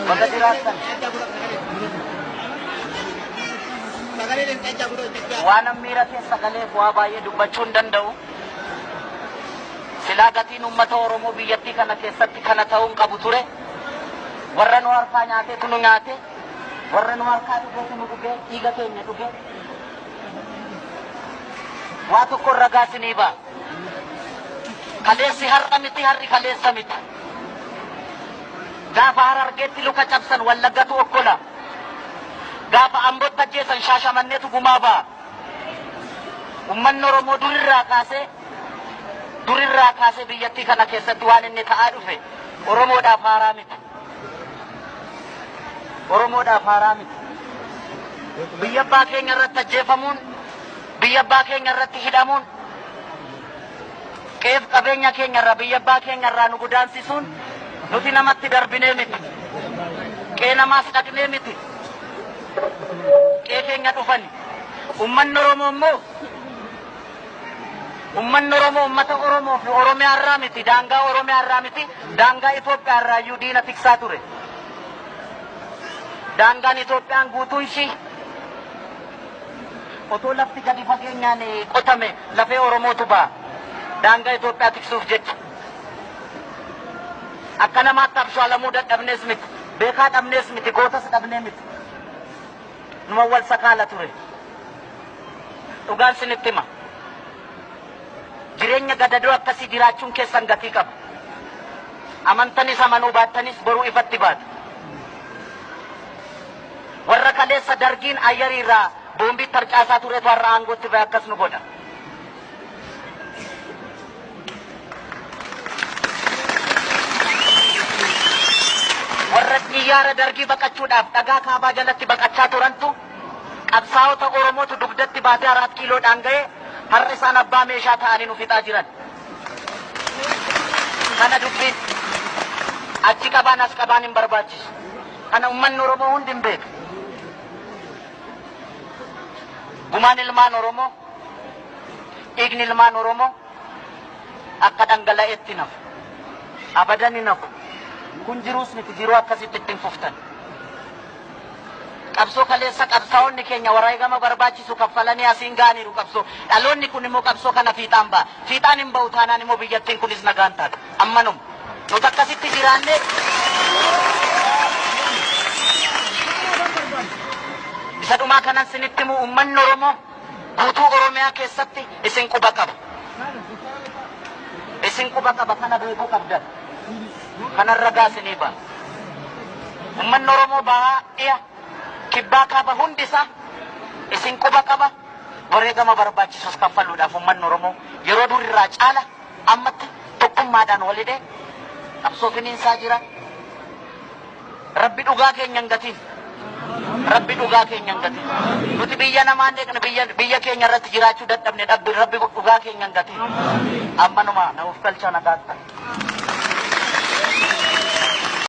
Baga jiraatan. Waan miira keessa galee bu'aa baay'ee dubbachuu hin danda'u. Silaa gatiin uummata Oromoo biyyattii kana keessatti kana ta'uun qabu ture. Warra nu harkaa nyaateetu nu nyaate. Warra nu harkaa dhugeetu nu dhugee dhiiga keenya dhugee. Waa tokko ragaa sinii ba'a. Kaleessi har'a miti har'i kaleessa miti. Gaafa Harargeetti luka cabsan Wallaggatu okkola. Gaafa Ambootti ajjeesan Shaashamanneetu gumaa ba'a. Uummanni Oromoo durirraa kaasee biyyattii kana keessatti waan inni ta'aa dhufe Oromoodhaaf haaraa miti. Oromoodhaaf haaraa miti. Biyya abbaa keenya irratti ajjeefamuun, biyya abbaa keenya irratti hidhamuun, qeef qabeenya keenya irraa biyya abbaa keenya irraa nu godaansisuun nuti namatti darbinee miti. Qee namaas dhaqnee miti. Qee keenya dhufani. Uummanni Oromoo immoo uummata Oromoo fi Oromiyaa irraa miti. Daangaa Oromiyaa irraa miti. Daangaa Itoophiyaa irraa iyyuu diina tiksaa ture. Daangaan Itoophiyaan guutuu ishii otoo lafti gadi fageenyaan qotame lafee Oromootu ba'a. Daangaa Itoophiyaa tiksuuf jecha. Akka namaatti abshaalamuu dadhabnees miti. Beekaa dhabnees miti. Gootas dhabnee miti. Numa wal sakaala ture. Dhugaan sinitti hima. Jireenya gadadoo akkasii jiraachuun keessan gatii qaba. Amantanis amanuu baattanis boruu ifatti baata. Warra kaleessa dargiin ayyariirraa boombii tarcaasaa turetu har'a aangootti ba'e akkas nu godha. Warra xiyyaara dargii baqachuudhaaf dhagaa kaabaa jalatti baqachaa turantu qabsaa'ota Oromootu dugdatti baatee 4 kiiloodhaan ga'ee har'a isaan abbaa meeshaa ta'anii nu fixaa jiran. Kana dubbiin achi qabaan as qabaan hin barbaachisu. Kana uummanni Oromoo hundi hin beeku. Gumaan ilmaan Oromoo, dhiigni ilmaan Oromoo akka dhangala'eetti nafu. Abadan hin nafu. Kun jiruus miti jiruu akkasitti ittiin fuftan. Qabsoo kaleessa qabsaa'onni keenya wareegama barbaachisu kaffalanii asiin gaaniiru qabsoo. Dhaloonni kun immoo qabsoo kana fiixaan ba'a. Fiixaan hin ba'u taanaan immoo biyyattiin kunis nagaan taata. Ammanuma. Nuti akkasitti jiraannee isa dhumaa kanan sinitti himu uummanni Oromoo guutuu Oromiyaa keessatti isin quba qaba. Isin quba qaba kana beekuu qabdan. Kanarra gaasinii ba'a. Uummanni Oromoo bahaa dhiya kibbaa kaaba hundisaa isin quba qaba. Wareegama barbaachisus kaffaluudhaaf uummanni Oromoo yeroo durirraa caala ammatti tokkummaadhaan walidhee qabsoo finiinsaa jira. Rabbi dhugaa keenya hin gatiin. Rabbi dhugaa keenya hin gatiin. Nuti biyya namaan eegna biyya keenya irratti jiraachuu dadhabne rabbi dhugaa keenya hin gatiin. Ammanuma na uf galcha nagaatti.